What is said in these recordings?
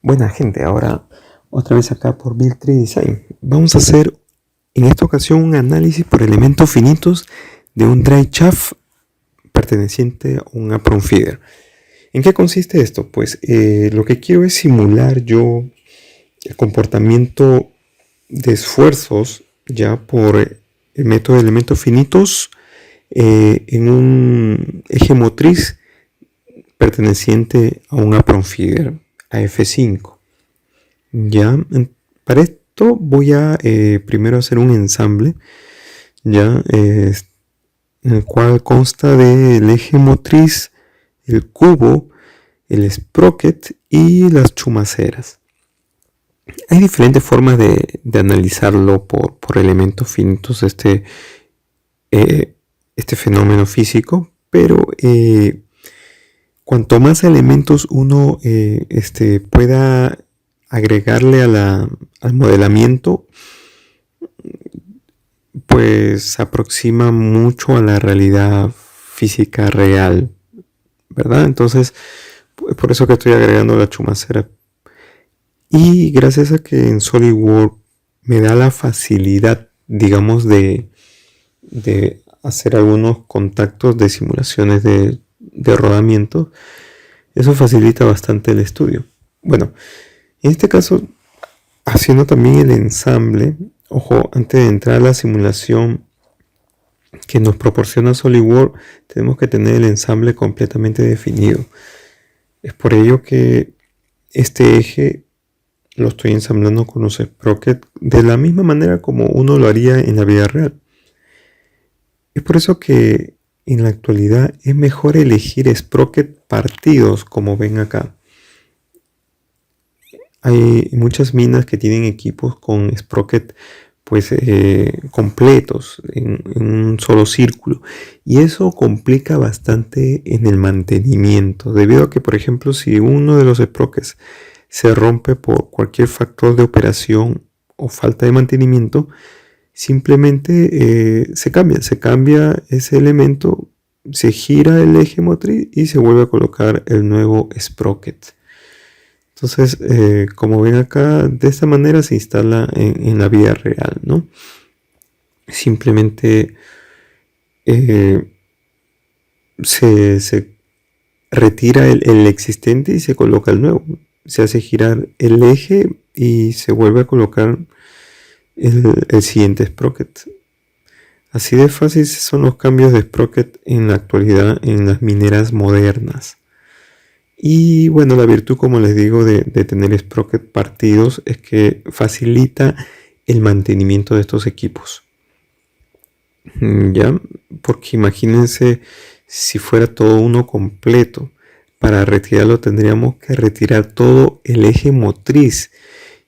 Buena gente, ahora otra vez acá por Build 3 Design. Vamos a hacer en esta ocasión un análisis por elementos finitos de un dry chaff perteneciente a un apron feeder. ¿En qué consiste esto? Pues lo que quiero es simular yo el comportamiento de esfuerzos ya por el método de elementos finitos en un eje motriz perteneciente a un apron feeder, a F5. Ya, para esto voy a primero hacer un ensamble, ya, en el cual consta del eje motriz, el cubo, el sprocket y las chumaceras. Hay diferentes formas de analizarlo por elementos finitos, este fenómeno físico, pero cuanto más elementos uno pueda agregarle al modelamiento, pues se aproxima mucho a la realidad física real, ¿verdad? Entonces, por eso que estoy agregando la chumacera. Y gracias a que en SolidWorks me da la facilidad, digamos, de hacer algunos contactos de simulaciones de rodamiento, eso facilita bastante el estudio. Bueno, en este caso, haciendo también el ensamble, ojo, antes de entrar a la simulación que nos proporciona SolidWorks, tenemos que tener el ensamble completamente definido. Es por ello que este eje lo estoy ensamblando con los sprockets de la misma manera como uno lo haría en la vida real. Es por eso que en la actualidad es mejor elegir sprockets partidos, como ven acá. Hay muchas minas que tienen equipos con sprocket pues completos en un solo círculo, y eso complica bastante en el mantenimiento, debido a que, por ejemplo, si uno de los sprockets se rompe por cualquier factor de operación o falta de mantenimiento, simplemente se cambia ese elemento, se gira el eje motriz y se vuelve a colocar el nuevo sprocket. Entonces, como ven acá, de esta manera se instala en la vida real, ¿no? Simplemente se retira el existente y se coloca el nuevo. Se hace girar el eje y se vuelve a colocar el siguiente sprocket. Así de fácil son los cambios de sprocket en la actualidad en las mineras modernas. Y bueno, la virtud, como les digo, de tener sprocket partidos es que facilita el mantenimiento de estos equipos. ¿Ya? Porque imagínense si fuera todo uno completo. Para retirarlo tendríamos que retirar todo el eje motriz.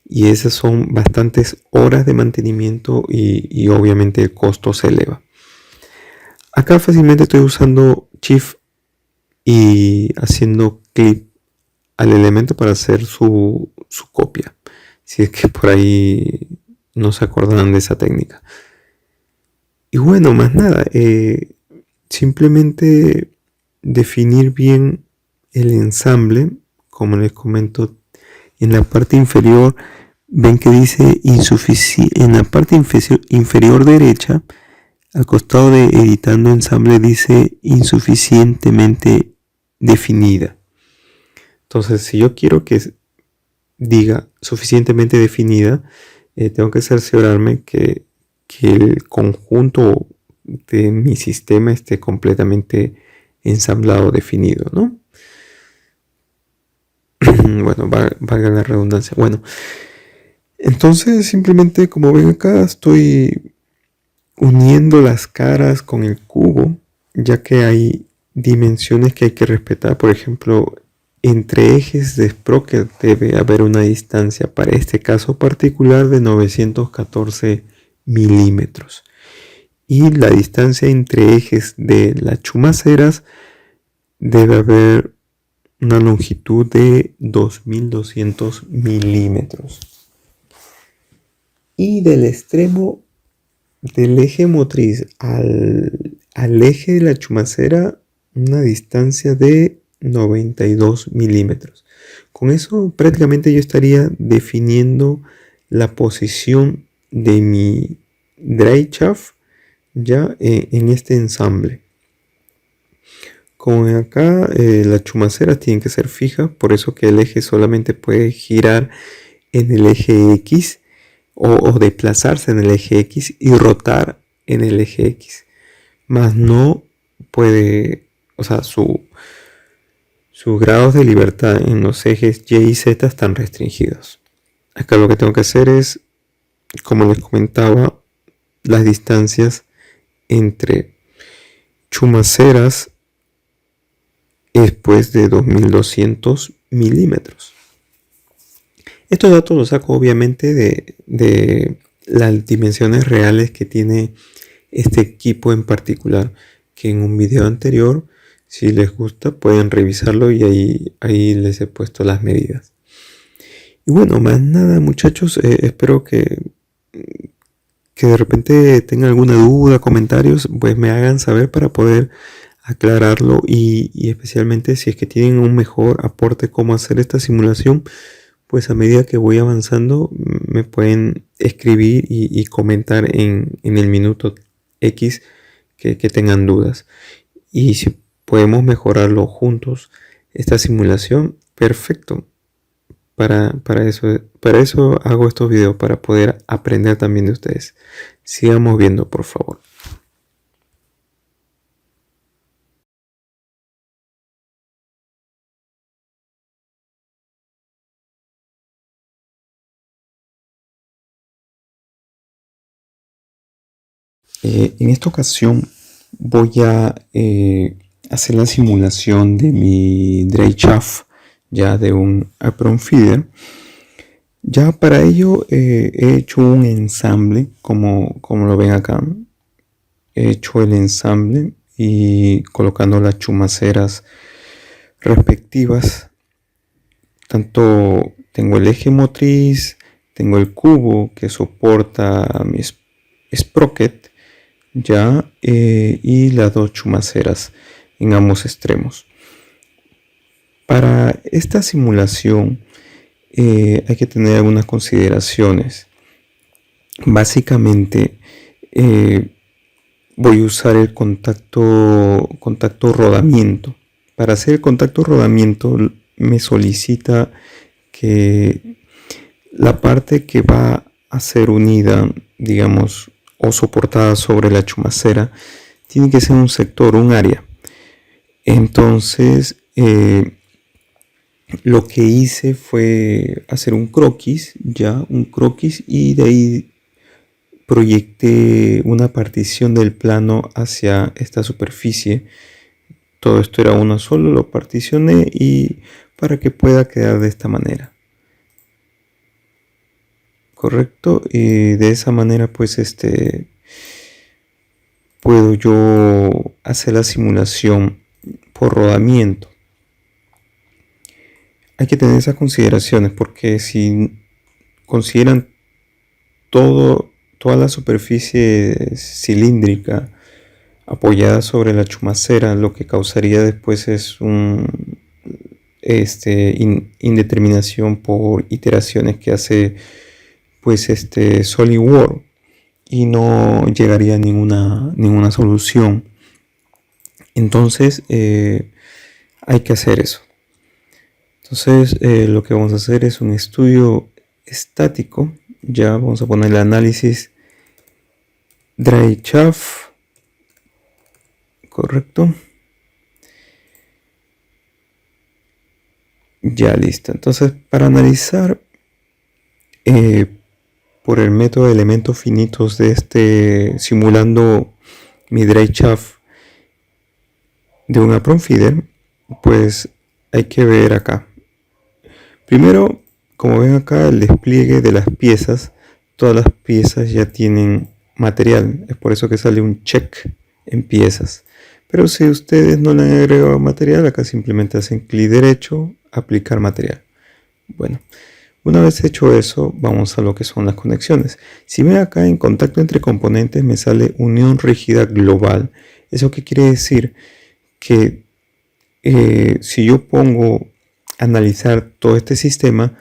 Y esas son bastantes horas de mantenimiento y obviamente el costo se eleva. Acá fácilmente estoy usando Shift y haciendo clic al elemento para hacer su copia, si es que por ahí no se acordarán de esa técnica. Y bueno, más nada, simplemente definir bien el ensamble. Como les comento, en la parte inferior ven que dice insuficiente. En la parte inferior derecha, al costado de editando ensamble, dice insuficientemente definida. Entonces, si yo quiero que diga suficientemente definida, tengo que cerciorarme que el conjunto de mi sistema esté completamente ensamblado, definido, ¿no? Bueno, valga la redundancia. Bueno, entonces simplemente, como ven acá, estoy uniendo las caras con el cubo, ya que hay dimensiones que hay que respetar. Por ejemplo, entre ejes de sprocket debe haber una distancia, para este caso particular, de 914 milímetros. Y la distancia entre ejes de las chumaceras debe haber una longitud de 2200 milímetros. Y del extremo del eje motriz al eje de la chumacera, una distancia de 92 milímetros. con eso prácticamente yo estaría definiendo la posición de mi drive shaft ya en este ensamble. Como ven acá, las chumaceras tienen que ser fijas, por eso que el eje solamente puede girar en el eje X o desplazarse en el eje X y rotar en el eje X. Más no puede, o sea, sus grados de libertad en los ejes Y y Z están restringidos. Acá lo que tengo que hacer es, como les comentaba, las distancias entre chumaceras después de 2200 milímetros. Estos datos los saco obviamente de las dimensiones reales que tiene este equipo en particular, que en un video anterior, si les gusta, pueden revisarlo y ahí les he puesto las medidas. Y bueno, más nada muchachos, espero que de repente tengan alguna duda, comentarios, pues me hagan saber para poder aclararlo y especialmente si es que tienen un mejor aporte cómo hacer esta simulación, pues a medida que voy avanzando me pueden escribir y comentar en el minuto X que tengan dudas. Y si podemos mejorarlo juntos, esta simulación, perfecto. Para eso hago estos videos, para poder aprender también de ustedes. Sigamos viendo, por favor. En esta ocasión voy a hacer la simulación de mi drive shaft ya de un apron feeder. Ya para ello he hecho un ensamble como lo ven acá. He hecho el ensamble y colocando las chumaceras respectivas. Tanto tengo el eje motriz, tengo el cubo que soporta mi sprocket ya y las dos chumaceras en ambos extremos. Para esta simulación hay que tener algunas consideraciones. Básicamente voy a usar el contacto rodamiento. Para hacer el contacto rodamiento me solicita que la parte que va a ser unida, digamos, o soportada sobre la chumacera, tiene que ser un sector, un área. Entonces, lo que hice fue hacer un croquis, y de ahí proyecté una partición del plano hacia esta superficie. Todo esto era uno solo, lo particioné y para que pueda quedar de esta manera. Correcto, y de esa manera pues puedo yo hacer la simulación por rodamiento. Hay que tener esas consideraciones porque si consideran toda la superficie cilíndrica apoyada sobre la chumacera, lo que causaría después es indeterminación por iteraciones que hace pues SolidWorks y no llegaría a ninguna solución. Entonces hay que hacer eso. Entonces lo que vamos a hacer es un estudio estático. Ya vamos a poner el análisis drive shaft, correcto. Ya listo. Entonces para analizar por el método de elementos finitos de simulando mi drive shaft de un apron feeder, pues hay que ver acá. Primero, como ven acá, el despliegue de las piezas, todas las piezas ya tienen material, es por eso que sale un check en piezas. Pero si ustedes no le han agregado material, acá simplemente hacen clic derecho, aplicar material. Bueno, una vez hecho eso, vamos a lo que son las conexiones. Si ven acá en contacto entre componentes me sale unión rígida global. ¿Eso qué quiere decir? Que si yo pongo analizar todo este sistema,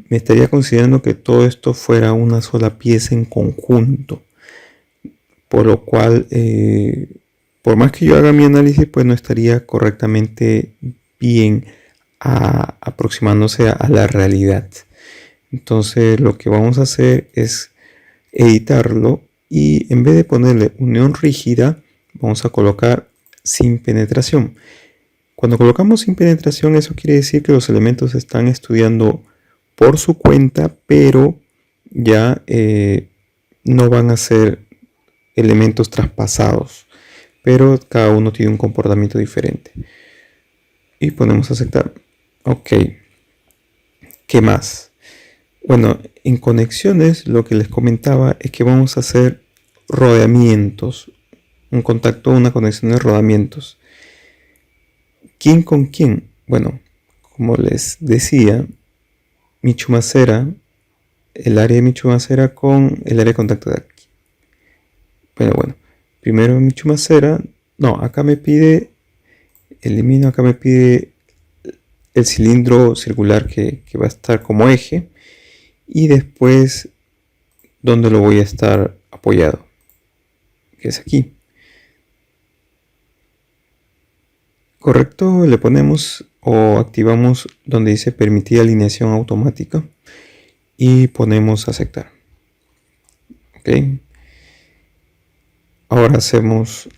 me estaría considerando que todo esto fuera una sola pieza en conjunto. Por lo cual, por más que yo haga mi análisis, pues no estaría correctamente bien aproximándose a la realidad. Entonces lo que vamos a hacer es editarlo y en vez de ponerle unión rígida, vamos a colocar sin penetración. Cuando colocamos sin penetración, eso quiere decir que los elementos se están estudiando por su cuenta, pero ya no van a ser elementos traspasados, pero cada uno tiene un comportamiento diferente. Y ponemos aceptar. Ok. ¿Qué más? Bueno, en conexiones lo que les comentaba es que vamos a hacer rodeamientos. Un contacto, una conexión de rodamientos. ¿Quién con quién? Bueno, como les decía, Michumacera, el área de Michumacera con el área de contacto de aquí. Pero bueno, primero Michumacera, no, acá me pide, elimino, acá me pide el cilindro circular que va a estar como eje y después donde lo voy a estar apoyado, que es aquí. Correcto, le ponemos o activamos donde dice permitir alineación automática y ponemos aceptar. Ok. Ahora hacemos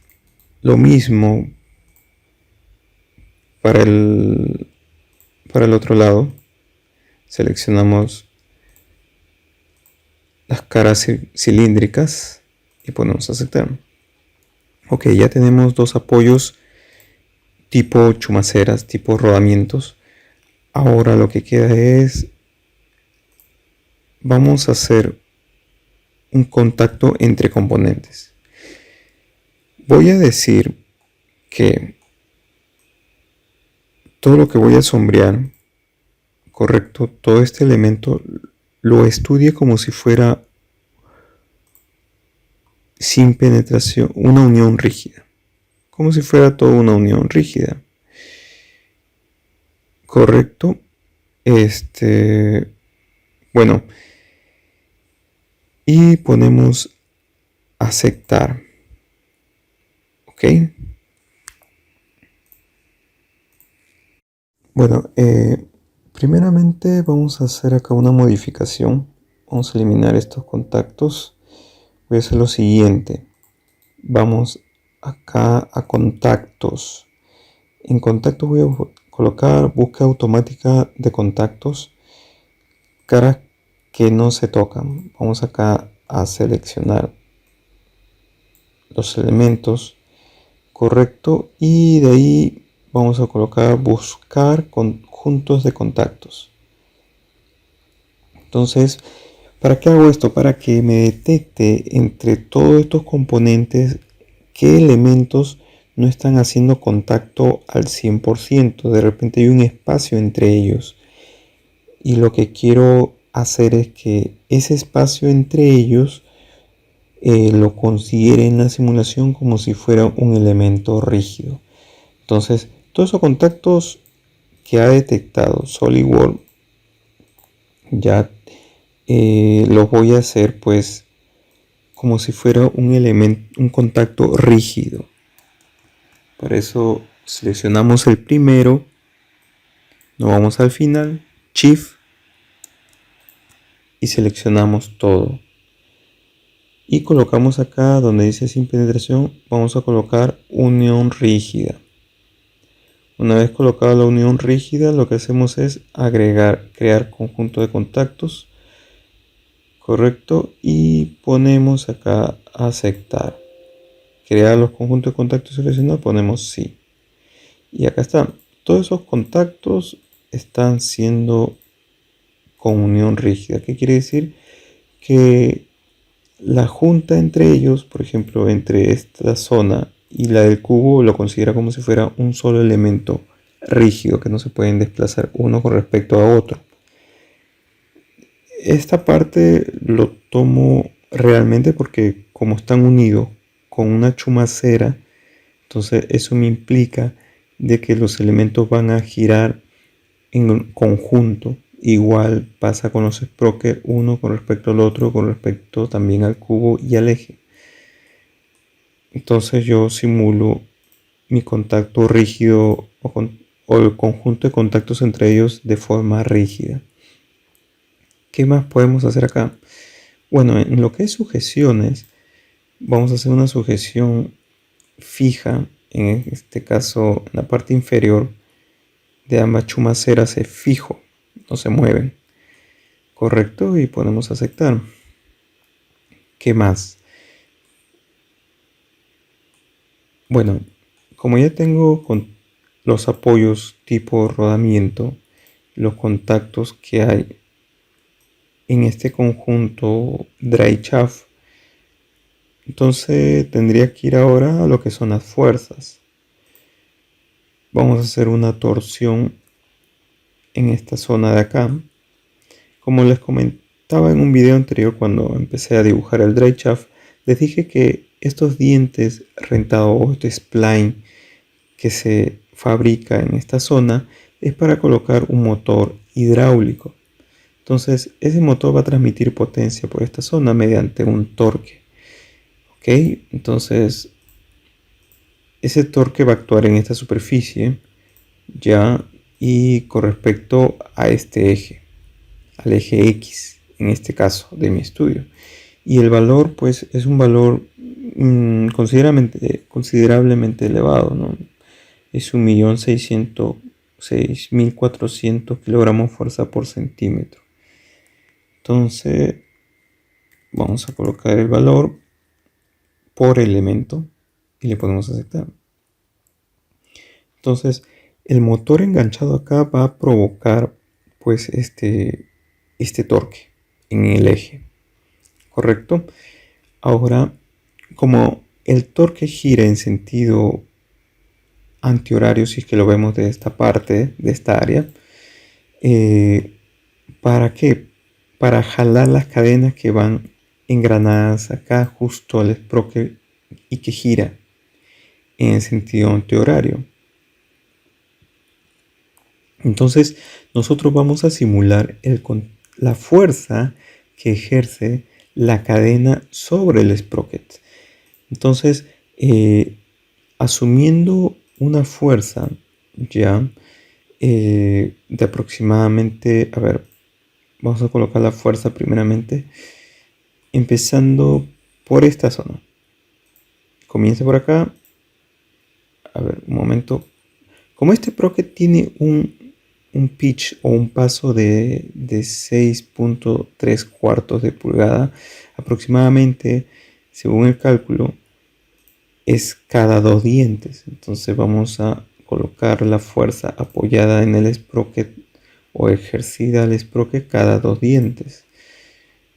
lo mismo para el otro lado. Seleccionamos las caras cilíndricas y ponemos aceptar. Ok, ya tenemos dos apoyos tipo chumaceras, tipo rodamientos. Ahora lo que queda es, vamos a hacer un contacto entre componentes. Voy a decir que todo lo que voy a sombrear, correcto, todo este elemento lo estudie como si fuera sin penetración, una unión rígida, como si fuera toda una unión rígida. Correcto. Bueno, y ponemos aceptar. Ok. Bueno, primeramente vamos a hacer acá una modificación. Vamos a eliminar estos contactos. Voy a hacer lo siguiente. Vamos acá a contactos. En contactos voy a colocar búsqueda automática de contactos. Caras que no se tocan. Vamos acá a seleccionar los elementos. Correcto. Y de ahí vamos a colocar buscar conjuntos de contactos. Entonces, ¿para qué hago esto? Para que me detecte entre todos estos componentes qué elementos no están haciendo contacto al 100%. De repente hay un espacio entre ellos. Y lo que quiero hacer es que ese espacio entre ellos lo considere en la simulación como si fuera un elemento rígido. Entonces, todos esos contactos que ha detectado SolidWorks ya los voy a hacer pues como si fuera un contacto rígido. Para eso seleccionamos el primero, nos vamos al final, Shift y seleccionamos todo. Y colocamos acá donde dice sin penetración, vamos a colocar unión rígida. Una vez colocada la unión rígida, lo que hacemos es agregar, crear conjunto de contactos. Correcto. Y ponemos acá aceptar. Crear los conjuntos de contactos seleccionados, ponemos sí. Y acá están. Todos esos contactos están siendo con unión rígida. ¿Qué quiere decir? Que la junta entre ellos, por ejemplo, entre esta zona y la del cubo, lo considera como si fuera un solo elemento rígido, que no se pueden desplazar uno con respecto a otro. Esta parte lo tomo realmente porque como están unidos con una chumacera, entonces eso me implica de que los elementos van a girar en conjunto. Igual pasa con los sprockets, uno con respecto al otro, con respecto también al cubo y al eje. Entonces yo simulo mi contacto rígido o el conjunto de contactos entre ellos de forma rígida. ¿Qué más podemos hacer acá? Bueno, en lo que es sujeciones, vamos a hacer una sujeción fija, en este caso en la parte inferior de ambas chumaceras es fijo, no se mueven. Correcto, y podemos aceptar. ¿Qué más? Bueno, como ya tengo con los apoyos tipo rodamiento, los contactos que hay en este conjunto dry chaff, entonces tendría que ir ahora a lo que son las fuerzas. Vamos a hacer una torsión en esta zona de acá. Como les comentaba en un video anterior cuando empecé a dibujar el dry chaff, les dije que estos dientes rentados de spline que se fabrica en esta zona es para colocar un motor hidráulico. Entonces ese motor va a transmitir potencia por esta zona mediante un torque. ¿Ok? Entonces ese torque va a actuar en esta superficie ya y con respecto a este eje, al eje X en este caso de mi estudio. Y el valor pues es un valor considerablemente elevado, ¿no? Es 1.606.400 kilogramos fuerza por centímetro. Entonces vamos a colocar el valor por elemento y le podemos aceptar. Entonces el motor enganchado acá va a provocar pues este torque en el eje, correcto. Ahora, como el torque gira en sentido antihorario, si es que lo vemos de esta parte, de esta área, ¿para qué? Para jalar las cadenas que van engranadas acá justo al sprocket y que gira en sentido antihorario. Entonces nosotros vamos a simular la fuerza que ejerce la cadena sobre el sprocket. Entonces, asumiendo una fuerza ya de aproximadamente, a ver, vamos a colocar la fuerza primeramente, empezando por esta zona. Comienza por acá. A ver, un momento. Como este sprocket tiene un pitch o un paso de 6.3 cuartos de pulgada, aproximadamente, según el cálculo, es cada 2 dientes. Entonces vamos a colocar la fuerza apoyada en el sprocket o ejercida al sprocket cada 2 dientes.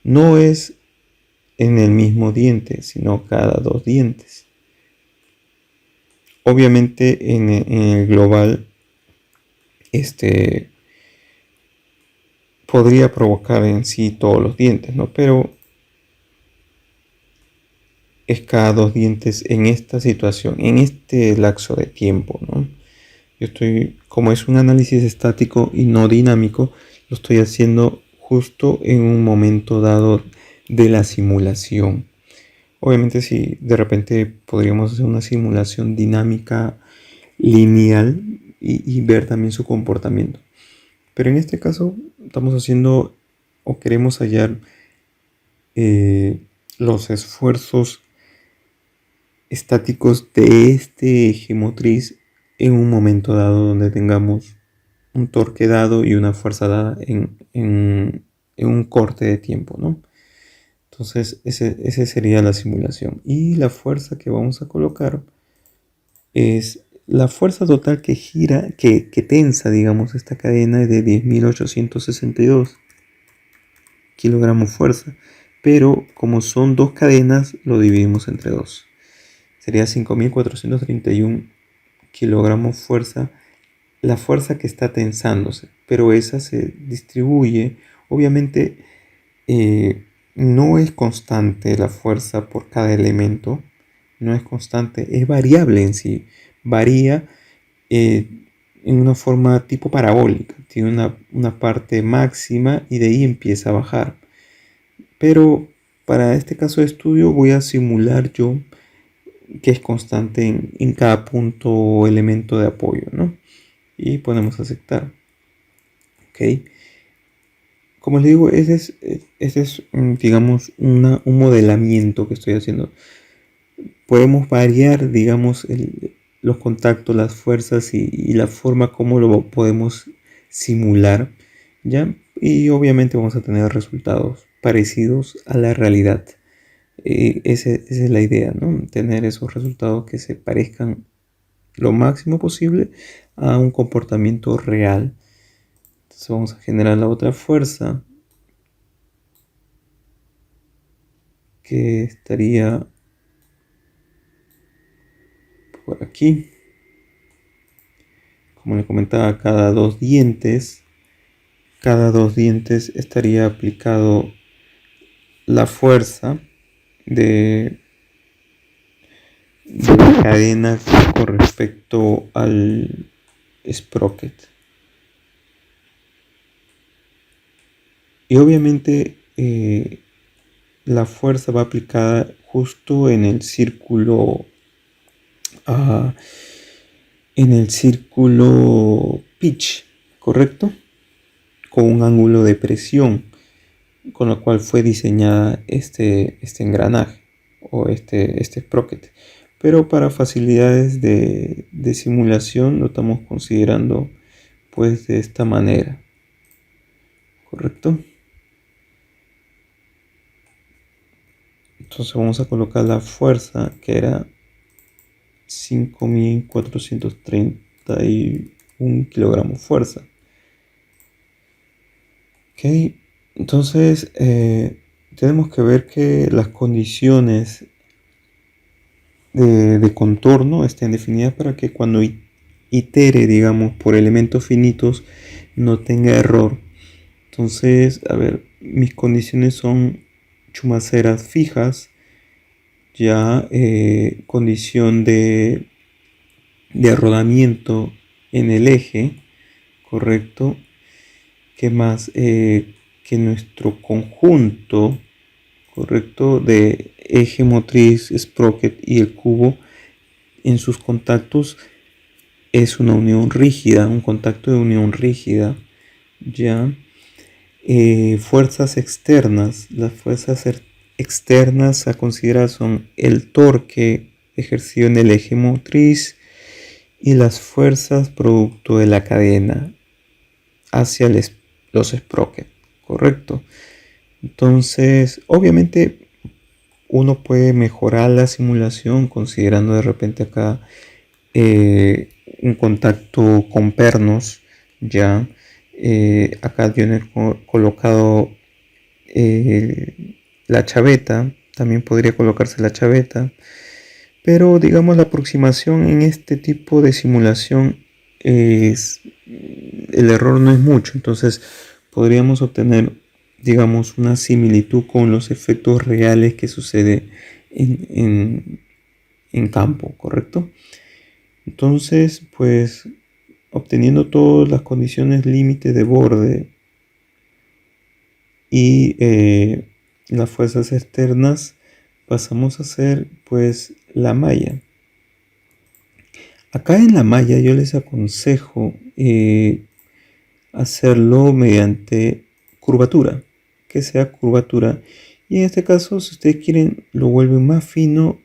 No es en el mismo diente, sino cada 2 dientes. Obviamente en el global podría provocar en sí todos los dientes, ¿no? Pero es cada 2 dientes en esta situación, en este lapso de tiempo, ¿no? Yo estoy, como es un análisis estático y no dinámico, lo estoy haciendo justo en un momento dado de la simulación. Obviamente si de repente podríamos hacer una simulación dinámica lineal y ver también su comportamiento. Pero en este caso estamos haciendo o queremos hallar los esfuerzos estáticos de este eje motriz en un momento dado donde tengamos un torque dado y una fuerza dada en un corte de tiempo, ¿no? Entonces ese sería la simulación. Y la fuerza que vamos a colocar es la fuerza total que gira, que tensa, digamos, esta cadena es de 10.862 kilogramos fuerza. Pero como son dos cadenas, lo dividimos entre dos. Sería 5.431 kilogramos fuerza, la fuerza que está tensándose. Pero esa se distribuye, obviamente no es constante la fuerza por cada elemento. No es constante, es variable en sí. Varía en una forma tipo parabólica. Tiene una parte máxima y de ahí empieza a bajar. Pero para este caso de estudio voy a simular yo que es constante en cada punto o elemento de apoyo, ¿no? Y ponemos aceptar. Ok. Como les digo, ese es digamos, un modelamiento que estoy haciendo. Podemos variar, digamos, los contactos, las fuerzas y la forma como lo podemos simular, ¿ya? Y obviamente vamos a tener resultados parecidos a la realidad. Esa es la idea, ¿no? Tener esos resultados que se parezcan lo máximo posible a un comportamiento real. Entonces vamos a generar la otra fuerza que estaría por aquí. Como le comentaba, cada dos dientes estaría aplicado la fuerza de la cadena con respecto al sprocket. Y obviamente la fuerza va aplicada justo en el círculo pitch, ¿correcto? Con un ángulo de presión con lo cual fue diseñada este engranaje o este sprocket. Pero para facilidades de simulación lo estamos considerando pues de esta manera, ¿correcto? Entonces vamos a colocar la fuerza que era 5.431 kilogramos fuerza. Ok, entonces tenemos que ver que las condiciones de contorno estén definidas para que cuando itere, digamos, por elementos finitos no tenga error. Entonces, a ver, mis condiciones son chumaceras fijas, ya condición de rodamiento en el eje, correcto. ¿Qué más? Que nuestro conjunto, correcto, de eje motriz, sprocket y el cubo en sus contactos es una unión rígida, un contacto de unión rígida, ya. Fuerzas externas, las fuerzas externas a considerar son el torque ejercido en el eje motriz y las fuerzas producto de la cadena hacia los sprockets, correcto. Entonces, obviamente uno puede mejorar la simulación considerando de repente acá un contacto con pernos, ya. Acá yo he colocado la chaveta, también podría colocarse la chaveta, pero digamos la aproximación en este tipo de simulación es, el error no es mucho, entonces podríamos obtener, digamos, una similitud con los efectos reales que sucede en campo, ¿correcto? Entonces, pues obteniendo todas las condiciones límite de borde y las fuerzas externas, pasamos a hacer pues la malla. Acá en la malla yo les aconsejo hacerlo mediante curvatura, que sea curvatura. Y en este caso, si ustedes quieren, lo vuelven más fino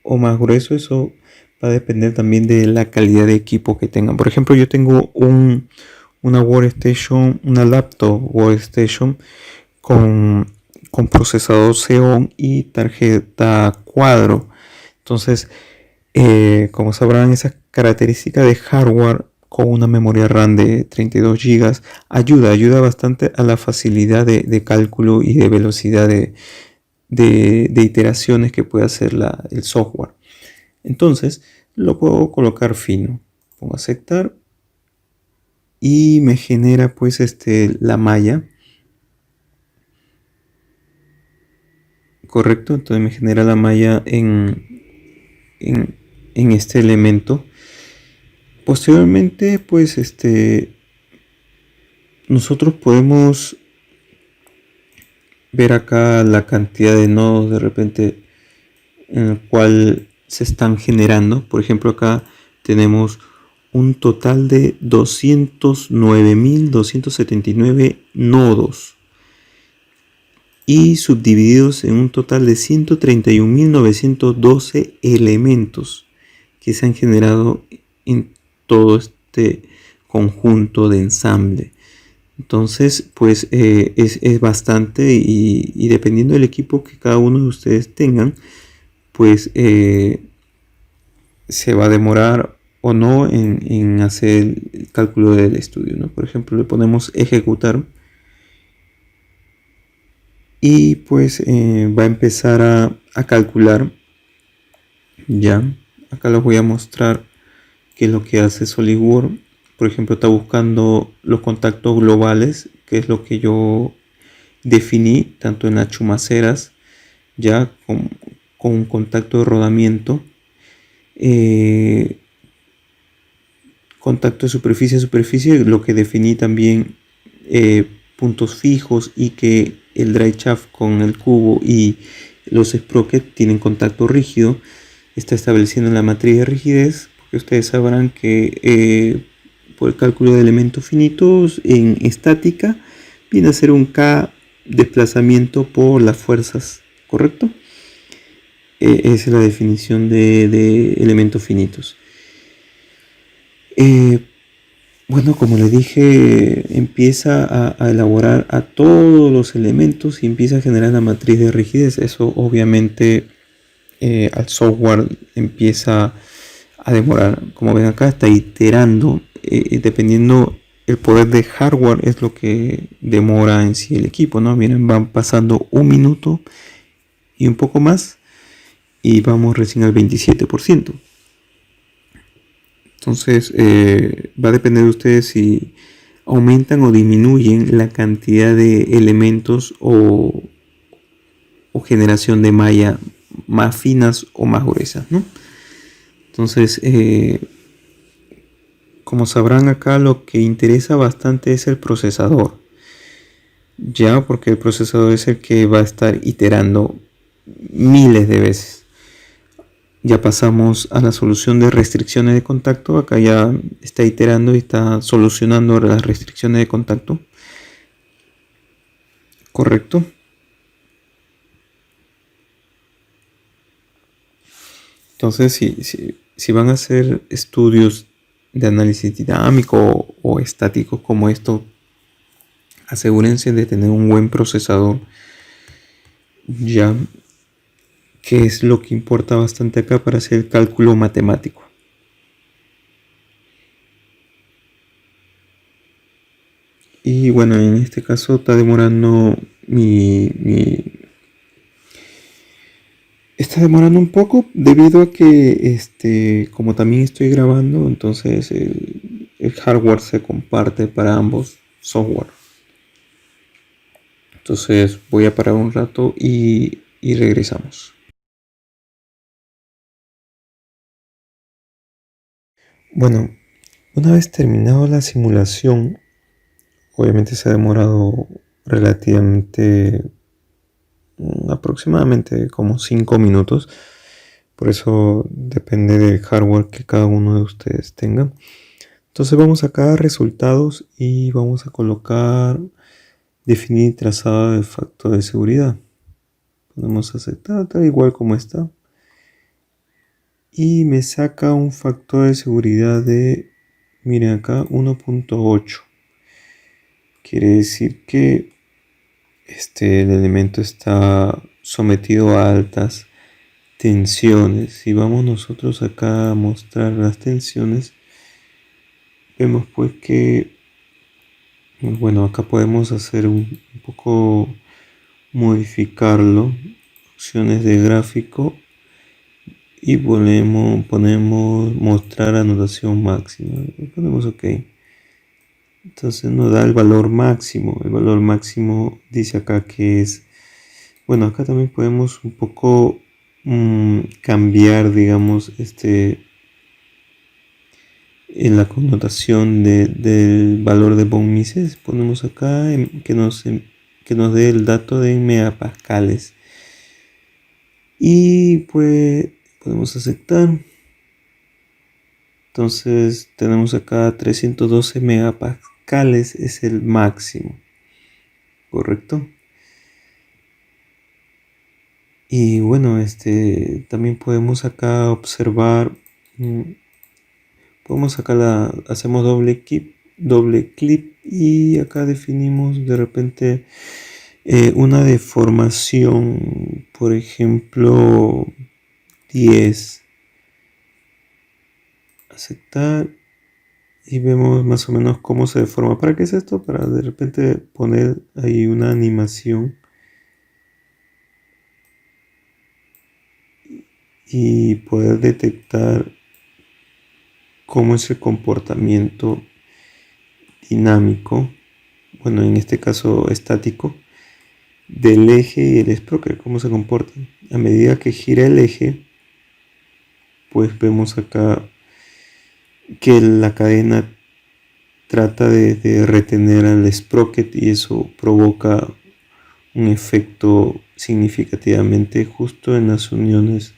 o más grueso. Eso va a depender también de la calidad de equipo que tengan. Por ejemplo, yo tengo una workstation, una laptop workstation con procesador Xeon y tarjeta cuadro. Entonces, como sabrán, esa característica de hardware con una memoria RAM de 32 GB ayuda bastante a la facilidad de cálculo y de velocidad de iteraciones que puede hacer el software. Entonces, lo puedo colocar fino. Pongo aceptar y me genera pues la malla. Correcto, entonces me genera la malla en este elemento. Posteriormente, pues nosotros podemos ver acá la cantidad de nodos de repente en el cual se están generando. Por ejemplo, acá tenemos un total de 209.279 nodos y subdivididos en un total de 131.912 elementos que se han generado en todo este conjunto de ensamble. Entonces, pues es bastante y dependiendo del equipo que cada uno de ustedes tengan, pues se va a demorar o no en hacer el cálculo del estudio, ¿no? Por ejemplo, le ponemos ejecutar y pues va a empezar a calcular. Ya, acá les voy a mostrar qué es lo que hace SolidWorks. Por ejemplo, está buscando los contactos globales, que es lo que yo definí tanto en las chumaceras, ya con un contacto de rodamiento, contacto de superficie a superficie, lo que definí también, puntos fijos, y que el dry shaft con el cubo y los sprockets tienen contacto rígido. Está estableciendo la matriz de rigidez, porque ustedes sabrán que por el cálculo de elementos finitos en estática viene a ser un K desplazamiento por las fuerzas, ¿correcto? Esa es la definición de elementos finitos. Bueno, como les dije, empieza a elaborar a todos los elementos y empieza a generar la matriz de rigidez. Eso obviamente al software empieza a demorar. Como ven acá, está iterando, dependiendo el poder de hardware es lo que demora en sí el equipo, ¿no? Miren, van pasando un minuto y un poco más y vamos recién al 27%. Entonces va a depender de ustedes si aumentan o disminuyen la cantidad de elementos o generación de malla más finas o más gruesas, ¿no? Entonces, como sabrán acá, lo que interesa bastante es el procesador, ya, porque el procesador es el que va a estar iterando miles de veces. Ya pasamos a la solución de restricciones de contacto. Acá ya está iterando y está solucionando las restricciones de contacto, correcto. Entonces, si van a hacer estudios de análisis dinámico o estático como esto, asegúrense de tener un buen procesador, ya que es lo que importa bastante acá para hacer el cálculo matemático. Y bueno, en este caso está demorando está demorando un poco debido a que como también estoy grabando, entonces el hardware se comparte para ambos software. Entonces voy a parar un rato y regresamos. Bueno, una vez terminado la simulación, obviamente se ha demorado relativamente, aproximadamente como 5 minutos. Por eso depende del hardware que cada uno de ustedes tenga. Entonces vamos acá a resultados y vamos a colocar definir trazado de factor de seguridad. Ponemos aceptar, tal igual como está. Y me saca un factor de seguridad de, miren acá, 1.8. Quiere decir que el elemento está sometido a altas tensiones. Si vamos nosotros acá a mostrar las tensiones, vemos pues que, bueno, acá podemos hacer un poco, modificarlo, opciones de gráfico, y ponemos mostrar anotación máxima, ponemos OK. Entonces nos da el valor máximo. El valor máximo dice acá que es, bueno, acá también podemos un poco cambiar, digamos, en la connotación del valor de von Mises, ponemos acá que nos dé el dato de megapascales. Y pues podemos aceptar. Entonces tenemos acá 312 megapascales es el máximo, ¿correcto? Y bueno, también podemos acá observar, podemos acá hacemos doble clic y acá definimos de repente una deformación, por ejemplo 10, aceptar y vemos más o menos cómo se deforma. ¿Para qué es esto? Para de repente poner ahí una animación y poder detectar cómo es el comportamiento dinámico, bueno, en este caso estático, del eje y el sprocket, cómo se comportan. A medida que gira el eje, pues vemos acá que la cadena trata de retener al sprocket y eso provoca un efecto significativamente justo en las uniones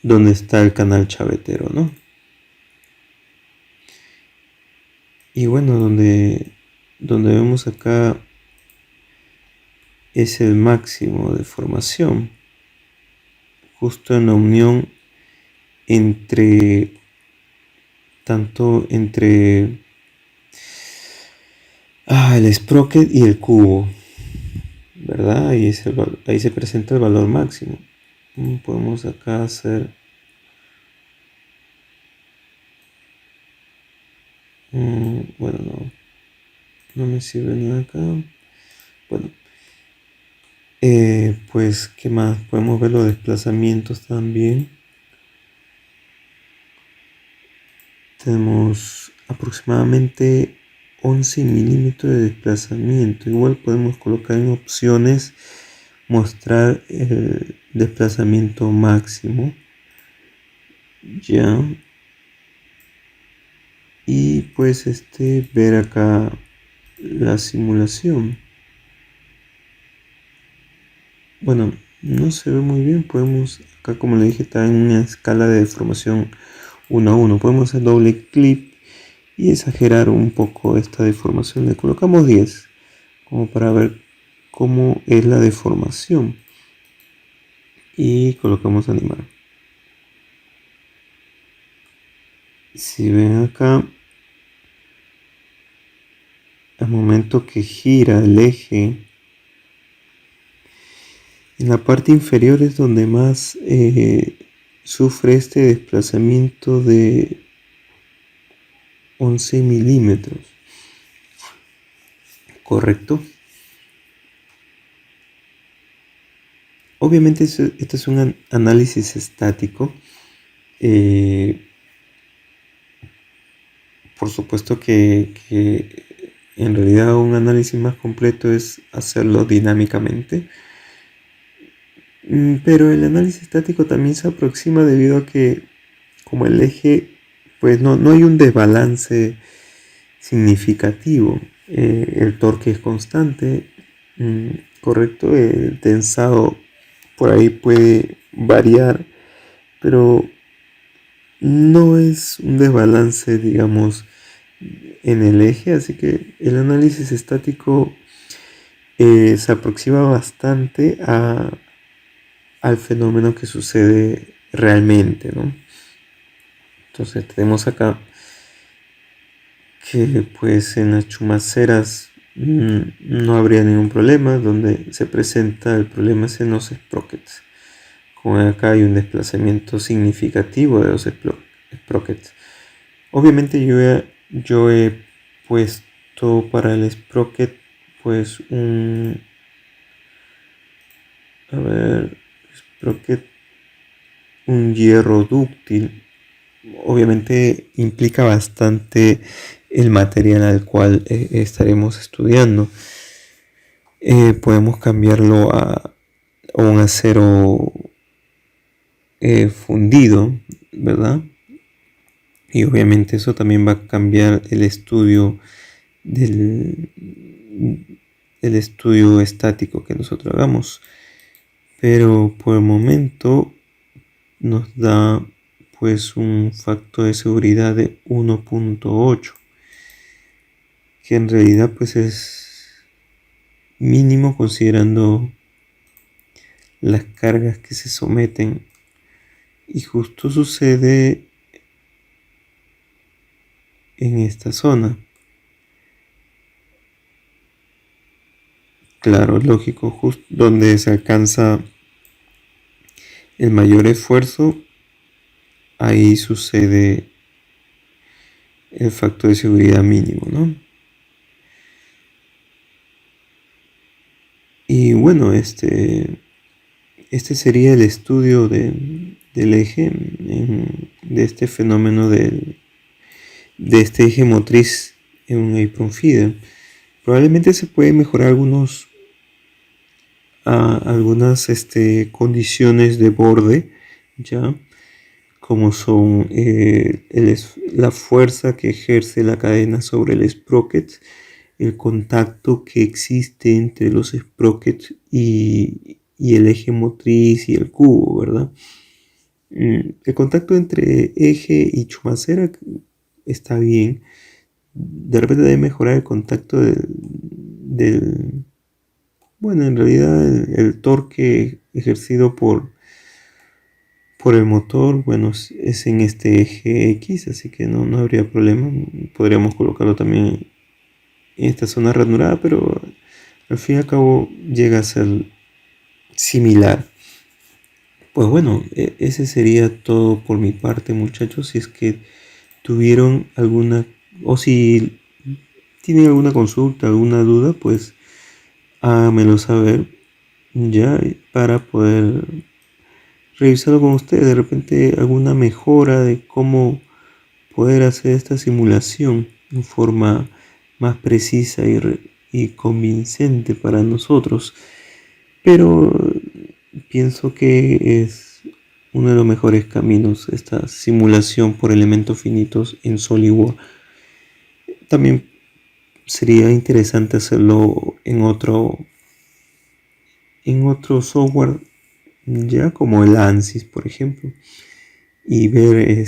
donde está el canal chavetero, ¿no? Y bueno, donde vemos acá es el máximo de formación, justo en la unión entre el sprocket y el cubo, ¿verdad? Ahí se presenta el valor máximo. Podemos acá hacer bueno, no me sirve nada acá. Bueno, pues qué más, podemos ver los desplazamientos también. Tenemos aproximadamente 11 milímetros de desplazamiento. Igual podemos colocar en opciones mostrar el desplazamiento máximo, ya, y pues ver acá la simulación. Bueno, no se ve muy bien. Podemos acá, como le dije, está en una escala de deformación 1 a 1. Podemos hacer doble clic y exagerar un poco esta deformación. Le colocamos 10 como para ver cómo es la deformación y colocamos animar. Si ven acá, al momento que gira el eje, en la parte inferior es donde más sufre este desplazamiento de 11 milímetros, ¿correcto? Obviamente este es un análisis estático. Por supuesto que en realidad un análisis más completo es hacerlo dinámicamente. Pero el análisis estático también se aproxima debido a que como el eje, pues no hay un desbalance significativo. El torque es constante, correcto, el tensado por ahí puede variar, pero no es un desbalance, digamos, en el eje, así que el análisis estático se aproxima bastante al fenómeno que sucede realmente, ¿no? Entonces tenemos acá que pues en las chumaceras no habría ningún problema. Donde se presenta el problema es en los sprockets. Como acá hay un desplazamiento significativo de los sprockets. Obviamente yo he puesto para el sprocket pues sprocket, un hierro dúctil. Obviamente implica bastante el material al cual estaremos estudiando. Podemos cambiarlo a un acero fundido, ¿verdad? Y obviamente eso también va a cambiar el estudio del el estudio estático que nosotros hagamos. Pero por el momento nos da pues un factor de seguridad de 1.8, que en realidad pues es mínimo considerando las cargas que se someten, y justo sucede en esta zona. Claro, es lógico, justo donde se alcanza el mayor esfuerzo, ahí sucede el factor de seguridad mínimo, ¿no? Y bueno, este sería el estudio del eje, de este fenómeno de este eje motriz en un apron feeder. Probablemente se puede mejorar algunas condiciones de borde, ya, como son la fuerza que ejerce la cadena sobre el sprocket, el contacto que existe entre los sprockets y el eje motriz y el cubo, ¿verdad? El contacto entre eje y chumacera está bien. De repente debe mejorar el contacto bueno, en realidad el torque ejercido por el motor, bueno, es en este eje X, así que no habría problema. Podríamos colocarlo también en esta zona ranurada, pero al fin y al cabo llega a ser similar. Pues bueno, ese sería todo por mi parte, muchachos. Si es que tuvieron alguna, o si tienen alguna consulta, alguna duda, pues háganmelo saber ya, para poder revisarlo con ustedes. De repente alguna mejora de cómo poder hacer esta simulación en forma más precisa y convincente para nosotros. Pero pienso que es uno de los mejores caminos esta simulación por elementos finitos en SolidWorks. También sería interesante hacerlo en otro software, ya como el ANSYS, por ejemplo, y ver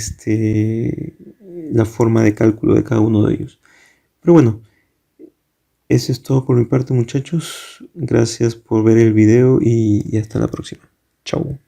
la forma de cálculo de cada uno de ellos. Pero bueno, eso es todo por mi parte, muchachos. Gracias por ver el video y hasta la próxima. Chao.